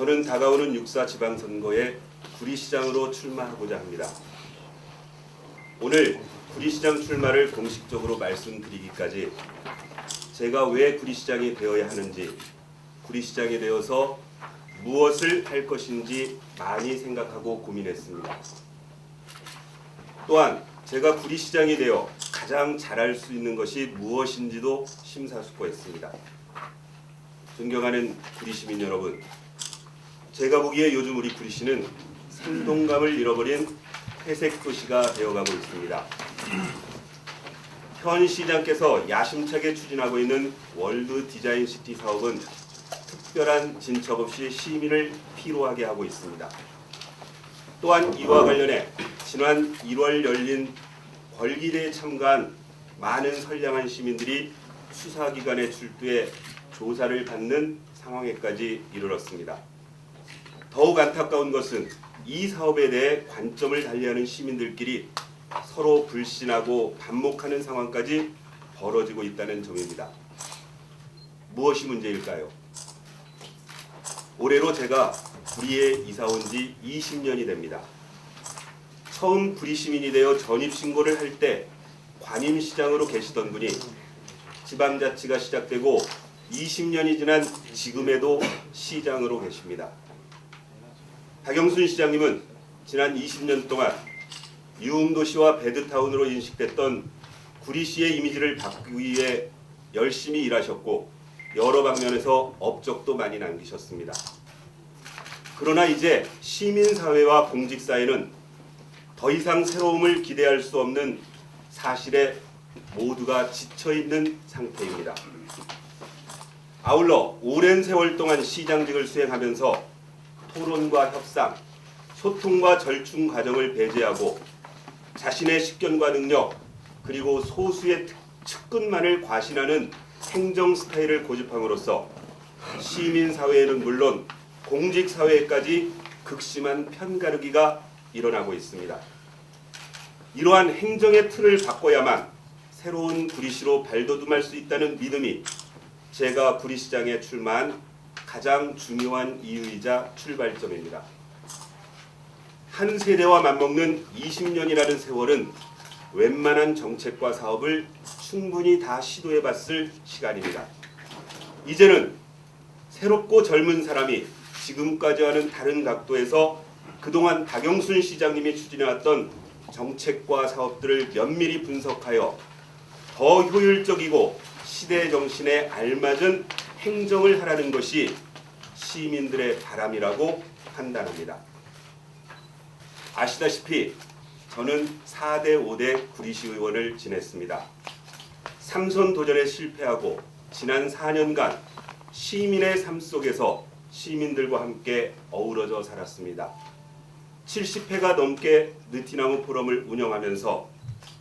저는 다가오는 6.4 지방선거에 구리시장으로 출마하고자 합니다. 오늘 구리시장 출마를 공식적으로 말씀드리기까지 제가 왜 구리시장이 되어야 하는지, 구리시장이 되어서 무엇을 할 것인지 많이 생각하고 고민했습니다. 또한 제가 구리시장이 되어 가장 잘할 수 있는 것이 무엇인지도 심사숙고했습니다. 존경하는 구리시민 여러분, 제가 보기에 요즘 우리 구리시는 생동감을 잃어버린 회색 도시가 되어가고 있습니다. 현 시장께서 야심차게 추진하고 있는 월드 디자인 시티 사업은 특별한 진척 없이 시민을 피로하게 하고 있습니다. 또한 이와 관련해 지난 1월 열린 벌기대에 참가한 많은 선량한 시민들이 수사기관에 출두해 조사를 받는 상황에까지 이르렀습니다. 더욱 안타까운 것은 이 사업에 대해 관점을 달리하는 시민들끼리 서로 불신하고 반목하는 상황까지 벌어지고 있다는 점입니다. 무엇이 문제일까요? 올해로 제가 구리에 이사 온 지 20년이 됩니다. 처음 구리 시민이 되어 전입신고를 할 때 관임시장으로 계시던 분이 지방자치가 시작되고 20년이 지난 지금에도 시장으로 계십니다. 박영순 시장님은 지난 20년 동안 유흥도시와 배드타운으로 인식됐던 구리시의 이미지를 바꾸기 위해 열심히 일하셨고 여러 방면에서 업적도 많이 남기셨습니다. 그러나 이제 시민사회와 공직사회는 더 이상 새로움을 기대할 수 없는 사실에 모두가 지쳐있는 상태입니다. 아울러 오랜 세월 동안 시장직을 수행하면서 토론과 협상, 소통과 절충 과정을 배제하고 자신의 식견과 능력, 그리고 소수의 측근만을 과신하는 행정 스타일을 고집함으로써 시민사회에는 물론 공직사회까지 극심한 편가르기가 일어나고 있습니다. 이러한 행정의 틀을 바꿔야만 새로운 구리시로 발돋움할 수 있다는 믿음이 제가 구리시장에 출마한 가장 중요한 이유이자 출발점입니다. 한 세대와 맞먹는 20년이라는 세월은 웬만한 정책과 사업을 충분히 다 시도해봤을 시간입니다. 이제는 새롭고 젊은 사람이 지금까지와는 다른 각도에서 그동안 박영순 시장님이 추진해왔던 정책과 사업들을 면밀히 분석하여 더 효율적이고 시대 정신에 알맞은 행정을 하라는 것이 시민들의 바람이라고 판단합니다. 아시다시피 저는 4대 5대 구리시 의원을 지냈습니다. 3선 도전에 실패하고 지난 4년간 시민의 삶 속에서 시민들과 함께 어우러져 살았습니다. 70회가 넘게 느티나무 포럼을 운영하면서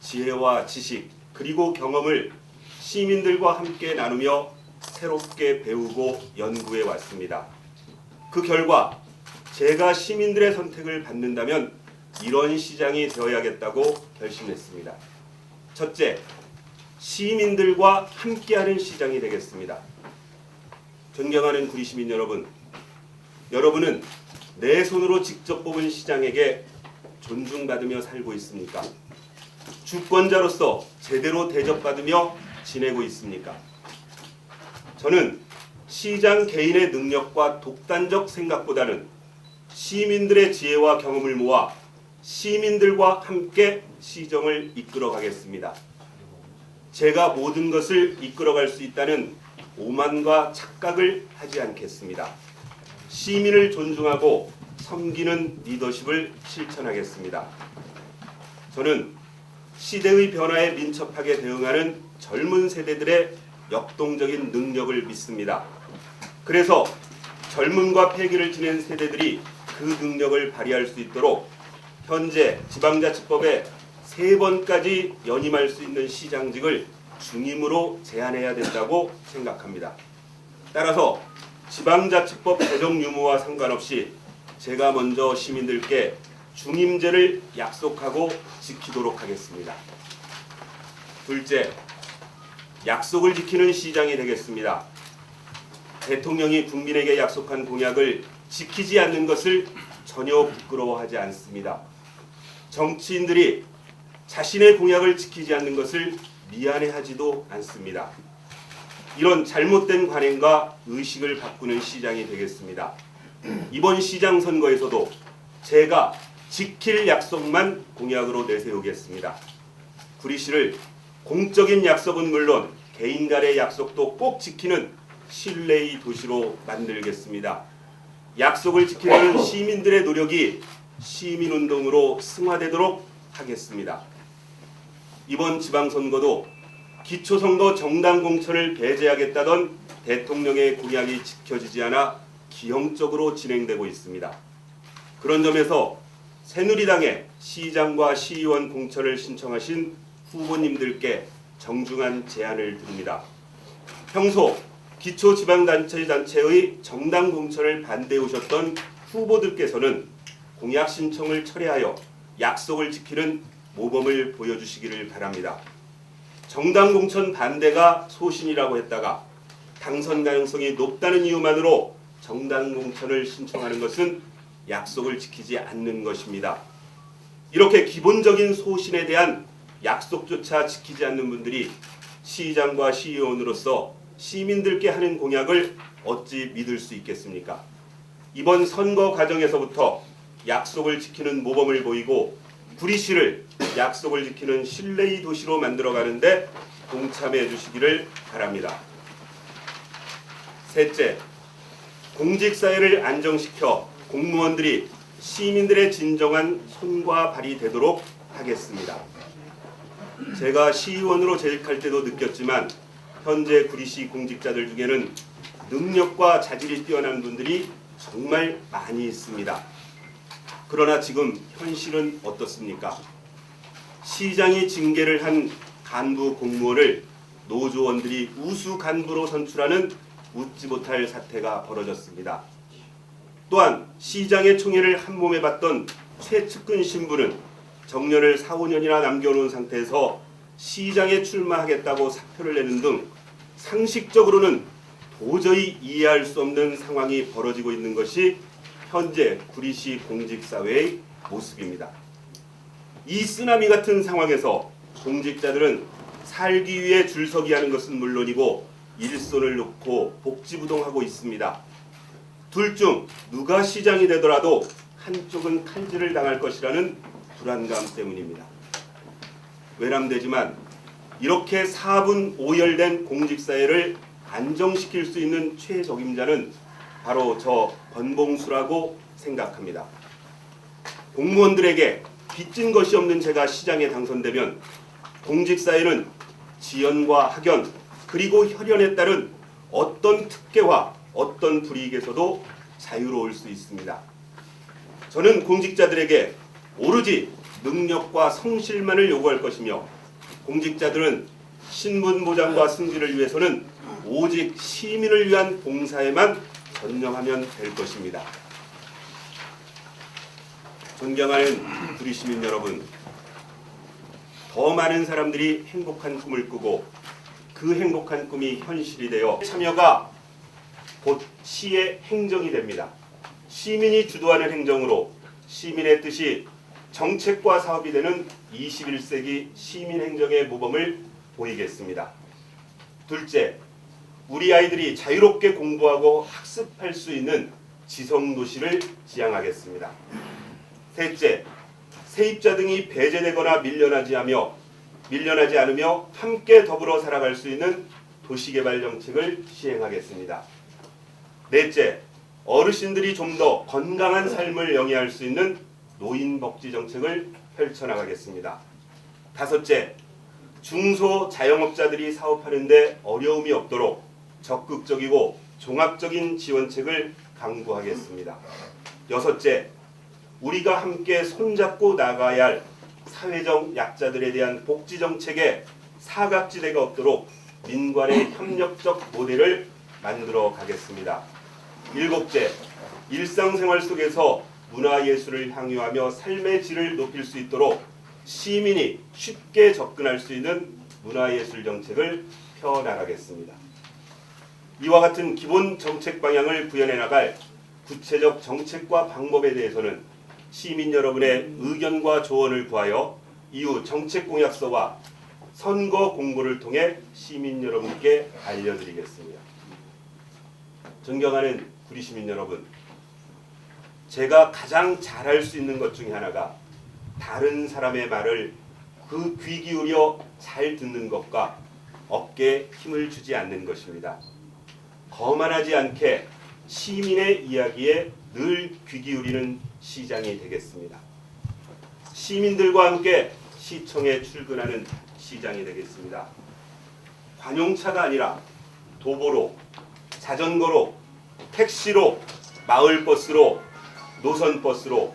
지혜와 지식 그리고 경험을 시민들과 함께 나누며 새롭게 배우고 연구해 왔습니다. 그 결과 제가 시민들의 선택을 받는다면 이런 시장이 되어야겠다고 결심했습니다. 첫째, 시민들과 함께하는 시장이 되겠습니다. 존경하는 구리시민 여러분, 여러분은 내 손으로 직접 뽑은 시장에게 존중받으며 살고 있습니까? 주권자로서 제대로 대접받으며 지내고 있습니까? 저는 시장 개인의 능력과 독단적 생각보다는 시민들의 지혜와 경험을 모아 시민들과 함께 시정을 이끌어 가겠습니다. 제가 모든 것을 이끌어갈 수 있다는 오만과 착각을 하지 않겠습니다. 시민을 존중하고 섬기는 리더십을 실천하겠습니다. 저는 시대의 변화에 민첩하게 대응하는 젊은 세대들의 역동적인 능력을 믿습니다. 그래서 젊음과 패기를 지닌 세대들이 그 능력을 발휘할 수 있도록 현재 지방자치법에 3번까지 연임할 수 있는 시장직을 중임으로 제한해야 된다고 생각합니다. 따라서 지방자치법 개정 유무와 상관없이 제가 먼저 시민들께 중임제를 약속하고 지키도록 하겠습니다. 둘째, 약속을 지키는 시장이 되겠습니다. 대통령이 국민에게 약속한 공약을 지키지 않는 것을 전혀 부끄러워하지 않습니다. 정치인들이 자신의 공약을 지키지 않는 것을 미안해하지도 않습니다. 이런 잘못된 관행과 의식을 바꾸는 시장이 되겠습니다. 이번 시장 선거에서도 제가 지킬 약속만 공약으로 내세우겠습니다. 구리시를 공적인 약속은 물론 개인 간의 약속도 꼭 지키는 신뢰의 도시로 만들겠습니다. 약속을 지키려는 시민들의 노력이 시민운동으로 승화되도록 하겠습니다. 이번 지방선거도 기초선거 정당 공천을 배제하겠다던 대통령의 공약이 지켜지지 않아 기형적으로 진행되고 있습니다. 그런 점에서 새누리당의 시장과 시의원 공천을 신청하신 후보님들께 정중한 제안을 드립니다. 평소 기초지방단체의 정당 공천을 반대해 오셨던 후보들께서는 공약 신청을 철회하여 약속을 지키는 모범을 보여주시기를 바랍니다. 정당 공천 반대가 소신이라고 했다가 당선 가능성이 높다는 이유만으로 정당 공천을 신청하는 것은 약속을 지키지 않는 것입니다. 이렇게 기본적인 소신에 대한 약속조차 지키지 않는 분들이 시장과 시의원으로서 시민들께 하는 공약을 어찌 믿을 수 있겠습니까? 이번 선거 과정에서부터 약속을 지키는 모범을 보이고 구리시를 약속을 지키는 신뢰의 도시로 만들어가는데 동참해 주시기를 바랍니다. 셋째, 공직사회를 안정시켜 공무원들이 시민들의 진정한 손과 발이 되도록 하겠습니다. 제가 시의원으로 재직할 때도 느꼈지만 현재 구리시 공직자들 중에는 능력과 자질이 뛰어난 분들이 정말 많이 있습니다. 그러나 지금 현실은 어떻습니까? 시장이 징계를 한 간부 공무원을 노조원들이 우수 간부로 선출하는 웃지 못할 사태가 벌어졌습니다. 또한 시장의 총애를 한몸에 받던 최측근 신부는 정년을 4, 5년이나 남겨놓은 상태에서 시장에 출마하겠다고 사표를 내는 등 상식적으로는 도저히 이해할 수 없는 상황이 벌어지고 있는 것이 현재 구리시 공직사회의 모습입니다. 이 쓰나미 같은 상황에서 공직자들은 살기 위해 줄서기 하는 것은 물론이고 일손을 놓고 복지부동하고 있습니다. 둘 중 누가 시장이 되더라도 한쪽은 칼질을 당할 것이라는 불안감 때문입니다. 외람되지만 이렇게 4분 오열된 공직사회를 안정시킬 수 있는 최적임자는 바로 저 권봉수라고 생각합니다. 공무원들에게 빚진 것이 없는 제가 시장에 당선되면 공직사회는 지연과 학연 그리고 혈연에 따른 어떤 특혜와 어떤 불이익에서도 자유로울 수 있습니다. 저는 공직자들에게 오로지 능력과 성실만을 요구할 것이며 공직자들은 신분 보장과 승진을 위해서는 오직 시민을 위한 봉사에만 전념하면 될 것입니다. 존경하는 구리 시민 여러분, 더 많은 사람들이 행복한 꿈을 꾸고 그 행복한 꿈이 현실이 되어 참여가 곧 시의 행정이 됩니다. 시민이 주도하는 행정으로 시민의 뜻이 정책과 사업이 되는 21세기 시민행정의 모범을 보이겠습니다. 둘째, 우리 아이들이 자유롭게 공부하고 학습할 수 있는 지성도시를 지향하겠습니다. 셋째, 세입자 등이 배제되거나 밀려나지 않으며 함께 더불어 살아갈 수 있는 도시개발 정책을 시행하겠습니다. 넷째, 어르신들이 좀 더 건강한 삶을 영위할 수 있는 노인복지 정책을 펼쳐나가겠습니다. 다섯째, 중소자영업자들이 사업하는 데 어려움이 없도록 적극적이고 종합적인 지원책을 강구하겠습니다. 여섯째, 우리가 함께 손잡고 나가야 할 사회적 약자들에 대한 복지 정책에 사각지대가 없도록 민관의 협력적 모델을 만들어 가겠습니다. 일곱째, 일상생활 속에서 문화예술을 향유하며 삶의 질을 높일 수 있도록 시민이 쉽게 접근할 수 있는 문화예술 정책을 펴나가겠습니다. 이와 같은 기본 정책 방향을 구현해 나갈 구체적 정책과 방법에 대해서는 시민 여러분의 의견과 조언을 구하여 이후 정책 공약서와 선거 공보를 통해 시민 여러분께 알려드리겠습니다. 존경하는 구리 시민 여러분, 제가 가장 잘할 수 있는 것 중에 하나가 다른 사람의 말을 그 귀 기울여 잘 듣는 것과 어깨에 힘을 주지 않는 것입니다. 거만하지 않게 시민의 이야기에 늘 귀 기울이는 시장이 되겠습니다. 시민들과 함께 시청에 출근하는 시장이 되겠습니다. 관용차가 아니라 도보로, 자전거로, 택시로, 마을버스로, 노선버스로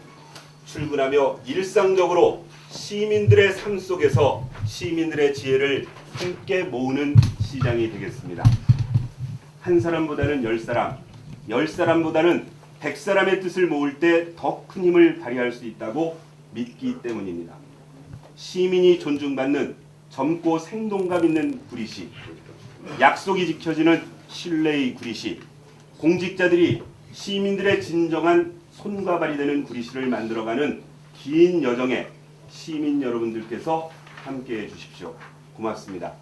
출근하며 일상적으로 시민들의 삶 속에서 시민들의 지혜를 함께 모으는 시장이 되겠습니다. 한 사람보다는 10사람, 10사람보다는 100사람의 뜻을 모을 때 더 큰 힘을 발휘할 수 있다고 믿기 때문입니다. 시민이 존중받는 젊고 생동감 있는 구리시, 약속이 지켜지는 신뢰의 구리시, 공직자들이 시민들의 진정한 손과 발이 되는 구리시를 만들어가는 긴 여정에 시민 여러분들께서 함께해 주십시오. 고맙습니다.